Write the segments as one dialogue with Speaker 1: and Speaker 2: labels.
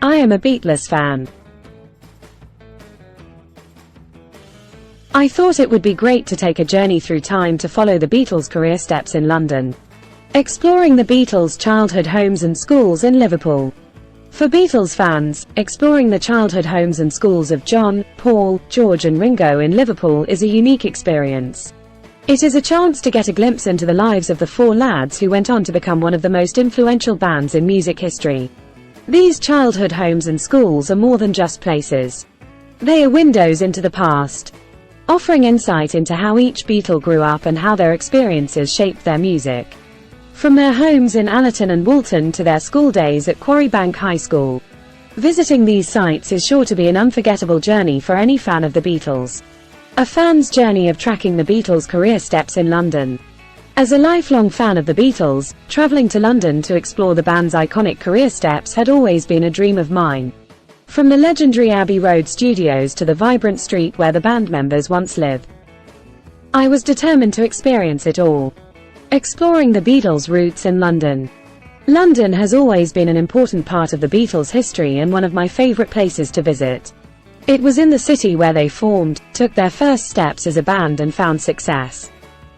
Speaker 1: I am a Beatles fan. I thought it would be great to take a journey through time to follow the Beatles' career steps in London, exploring the Beatles' childhood homes and schools in Liverpool. For Beatles fans, exploring the childhood homes and schools of John, Paul, George and Ringo in Liverpool is a unique experience. It is a chance to get a glimpse into the lives of the four lads who went on to become one of the most influential bands in music history. These childhood homes and schools are more than just places. They are windows into the past, offering insight into how each Beatle grew up and how their experiences shaped their music. From their homes in Allerton and Woolton to their school days at Quarrybank High School. Visiting these sites is sure to be an unforgettable journey for any fan of the Beatles. A fan's journey of tracking the Beatles' career steps in London. As a lifelong fan of the Beatles, traveling to London to explore the band's iconic career steps had always been a dream of mine. From the legendary Abbey Road Studios to the vibrant street where the band members once lived, I was determined to experience it all. Exploring the Beatles' roots in London. London has always been an important part of the Beatles' history and one of my favorite places to visit. It was in the city where they formed, took their first steps as a band and found success.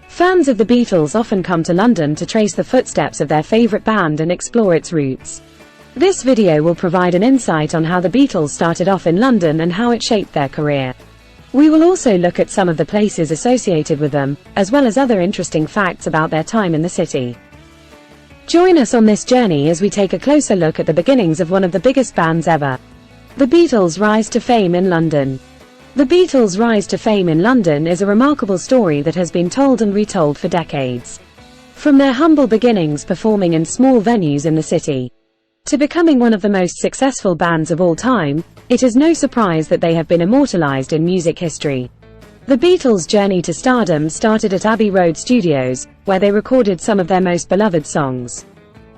Speaker 1: Fans of the Beatles often come to London to trace the footsteps of their favorite band and explore its roots. This video will provide an insight on how the Beatles started off in London and how it shaped their career. We will also look at some of the places associated with them, as well as other interesting facts about their time in the city. Join us on this journey as we take a closer look at the beginnings of one of the biggest bands ever. The Beatles' rise to fame in London. The Beatles' rise to fame in London is a remarkable story that has been told and retold for decades. From their humble beginnings performing in small venues in the city, to becoming one of the most successful bands of all time, it is no surprise that they have been immortalized in music history. The Beatles' journey to stardom started at Abbey Road Studios, where they recorded some of their most beloved songs.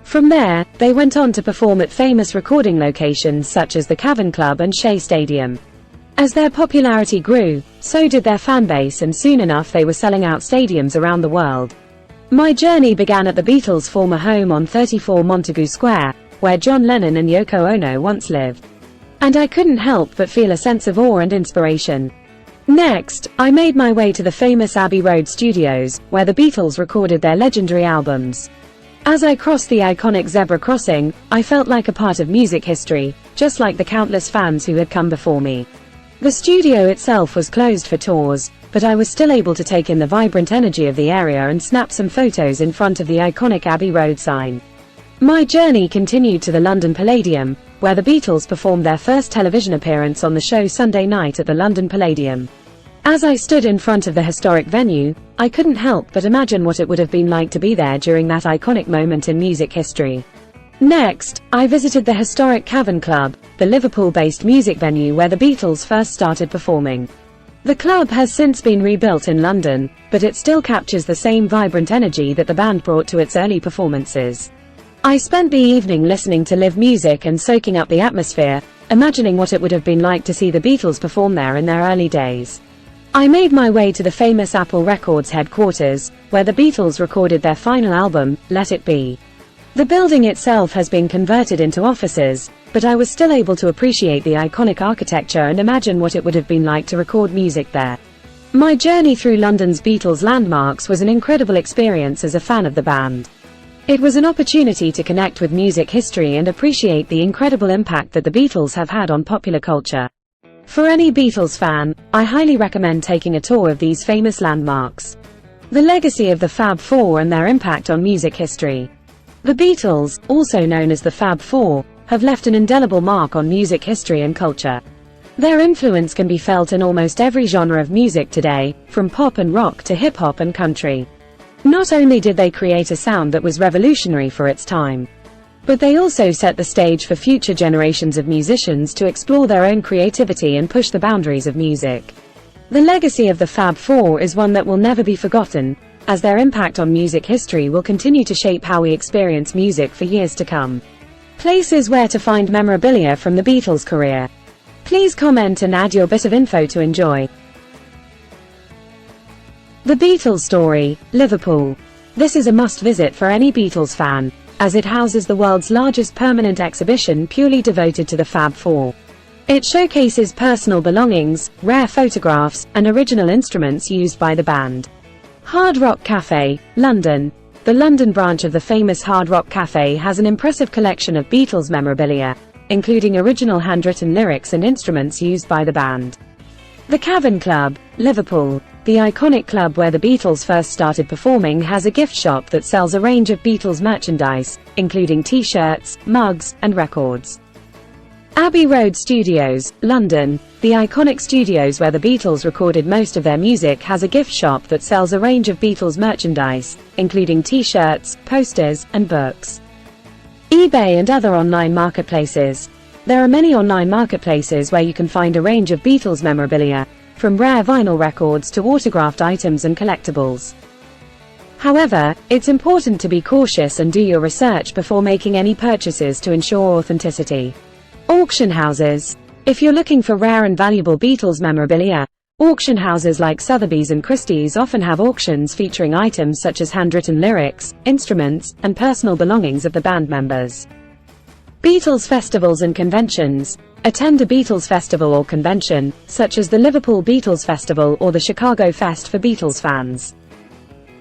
Speaker 1: From there, they went on to perform at famous recording locations such as the Cavern Club and Shea Stadium. As their popularity grew, so did their fanbase, and soon enough they were selling out stadiums around the world. My journey began at the Beatles' former home on 34 Montagu Square, where John Lennon and Yoko Ono once lived. And I couldn't help but feel a sense of awe and inspiration. Next, I made my way to the famous Abbey Road Studios, where the Beatles recorded their legendary albums. As I crossed the iconic zebra crossing, I felt like a part of music history, just like the countless fans who had come before me. The studio itself was closed for tours, but I was still able to take in the vibrant energy of the area and snap some photos in front of the iconic Abbey Road sign. My journey continued to the London Palladium, where the Beatles performed their first television appearance on the show Sunday Night at the London Palladium. As I stood in front of the historic venue, I couldn't help but imagine what it would have been like to be there during that iconic moment in music history. Next, I visited the historic Cavern Club, the Liverpool-based music venue where the Beatles first started performing. The club has since been rebuilt in London, but it still captures the same vibrant energy that the band brought to its early performances. I spent the evening listening to live music and soaking up the atmosphere, imagining what it would have been like to see the Beatles perform there in their early days. I made my way to the famous Apple Records headquarters, where the Beatles recorded their final album, Let It Be. The building itself has been converted into offices, but I was still able to appreciate the iconic architecture and imagine what it would have been like to record music there. My journey through London's Beatles landmarks was an incredible experience as a fan of the band. It was an opportunity to connect with music history and appreciate the incredible impact that the Beatles have had on popular culture. For any Beatles fan, I highly recommend taking a tour of these famous landmarks. The legacy of the Fab Four and their impact on music history. The Beatles, also known as the Fab Four, have left an indelible mark on music history and culture. Their influence can be felt in almost every genre of music today, from pop and rock to hip-hop and country. Not only did they create a sound that was revolutionary for its time, but they also set the stage for future generations of musicians to explore their own creativity and push the boundaries of music. The legacy of the Fab Four is one that will never be forgotten, as their impact on music history will continue to shape how we experience music for years to come. Places where to find memorabilia from the Beatles' career. Please comment and add your bit of info to enjoy. The Beatles story, Liverpool. This is a must-visit for any Beatles fan, as it houses the world's largest permanent exhibition purely devoted to the Fab Four. It showcases personal belongings, rare photographs, and original instruments used by the band. Hard Rock Cafe, London. The London branch of the famous Hard Rock Cafe has an impressive collection of Beatles memorabilia, including original handwritten lyrics and instruments used by the band. The Cavern Club, Liverpool. The iconic club where the Beatles first started performing has a gift shop that sells a range of Beatles merchandise, including t-shirts, mugs, and records. Abbey Road Studios, London. The iconic studios where the Beatles recorded most of their music has a gift shop that sells a range of Beatles merchandise, including t-shirts, posters, and books. eBay and other online marketplaces. There are many online marketplaces where you can find a range of Beatles memorabilia, from rare vinyl records to autographed items and collectibles. However, it's important to be cautious and do your research before making any purchases to ensure authenticity. Auction houses. If you're looking for rare and valuable Beatles memorabilia, auction houses like Sotheby's and Christie's often have auctions featuring items such as handwritten lyrics, instruments, and personal belongings of the band members. Beatles festivals and conventions. Attend a Beatles festival or convention, such as the Liverpool Beatles Festival or the Chicago Fest for Beatles fans,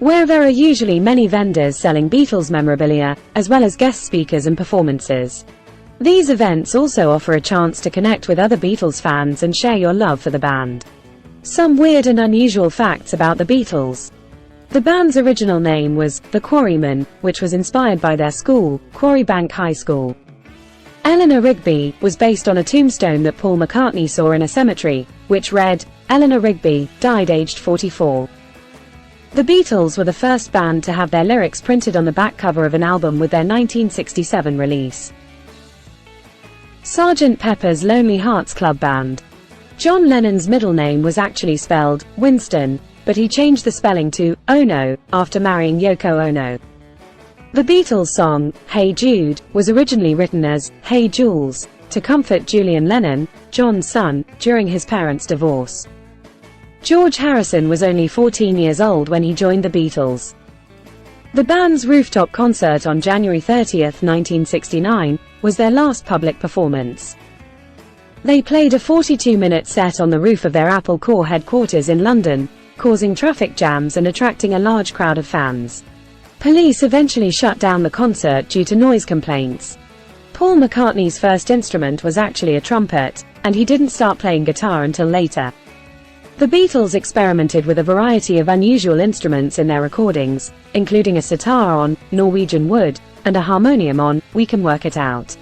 Speaker 1: where there are usually many vendors selling Beatles memorabilia, as well as guest speakers and performances. These events also offer a chance to connect with other Beatles fans and share your love for the band. Some weird and unusual facts about the Beatles. The band's original name was The Quarrymen, which was inspired by their school, Quarry Bank High School. Eleanor Rigby was based on a tombstone that Paul McCartney saw in a cemetery, which read, Eleanor Rigby, died aged 44. The Beatles were the first band to have their lyrics printed on the back cover of an album with their 1967 release. Sgt. Pepper's Lonely Hearts Club Band. John Lennon's middle name was actually spelled Winston, but he changed the spelling to Ono after marrying Yoko Ono. The Beatles song, Hey Jude, was originally written as Hey Jules, to comfort Julian Lennon, John's son, during his parents' divorce. George Harrison was only 14 years old when he joined the Beatles. The band's rooftop concert on January 30, 1969, was their last public performance. They played a 42-minute set on the roof of their Apple Corps headquarters in London, causing traffic jams and attracting a large crowd of fans. Police eventually shut down the concert due to noise complaints. Paul McCartney's first instrument was actually a trumpet, and he didn't start playing guitar until later. The Beatles experimented with a variety of unusual instruments in their recordings, including a sitar on Norwegian Wood and a harmonium on We Can Work It Out.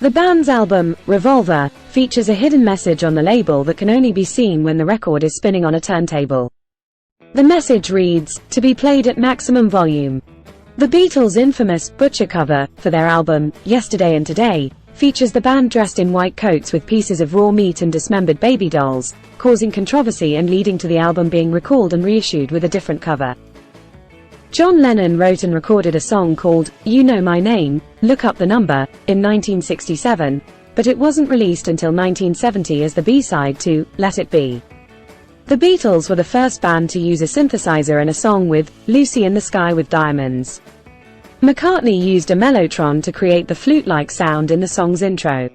Speaker 1: The band's album, Revolver, features a hidden message on the label that can only be seen when the record is spinning on a turntable. The message reads, "To be played at maximum volume." The Beatles' infamous Butcher cover for their album, Yesterday and Today, features the band dressed in white coats with pieces of raw meat and dismembered baby dolls, causing controversy and leading to the album being recalled and reissued with a different cover. John Lennon wrote and recorded a song called You Know My Name, Look Up the Number, in 1967, but it wasn't released until 1970 as the B-side to Let It Be. The Beatles were the first band to use a synthesizer in a song with Lucy in the Sky with Diamonds. McCartney used a mellotron to create the flute-like sound in the song's intro.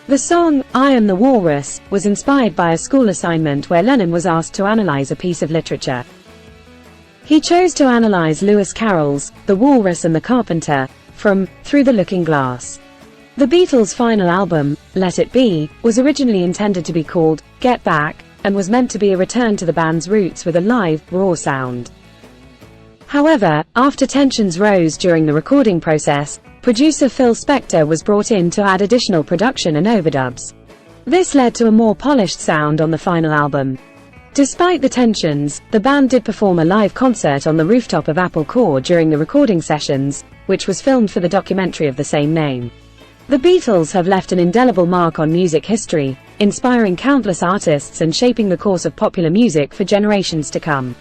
Speaker 1: The song, I Am the Walrus, was inspired by a school assignment where Lennon was asked to analyze a piece of literature. He chose to analyze Lewis Carroll's The Walrus and the Carpenter, from Through the Looking Glass. The Beatles' final album, Let It Be, was originally intended to be called Get Back, and was meant to be a return to the band's roots with a live, raw sound. However, after tensions rose during the recording process, producer Phil Spector was brought in to add additional production and overdubs. This led to a more polished sound on the final album. Despite the tensions, the band did perform a live concert on the rooftop of Apple Corps during the recording sessions, which was filmed for the documentary of the same name. The Beatles have left an indelible mark on music history, inspiring countless artists and shaping the course of popular music for generations to come.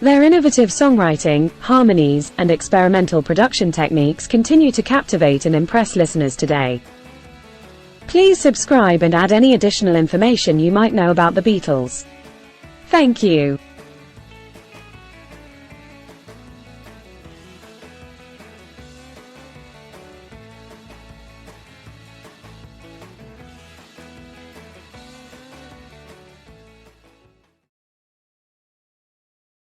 Speaker 1: Their innovative songwriting, harmonies, and experimental production techniques continue to captivate and impress listeners today. Please subscribe and add any additional information you might know about the Beatles. Thank you.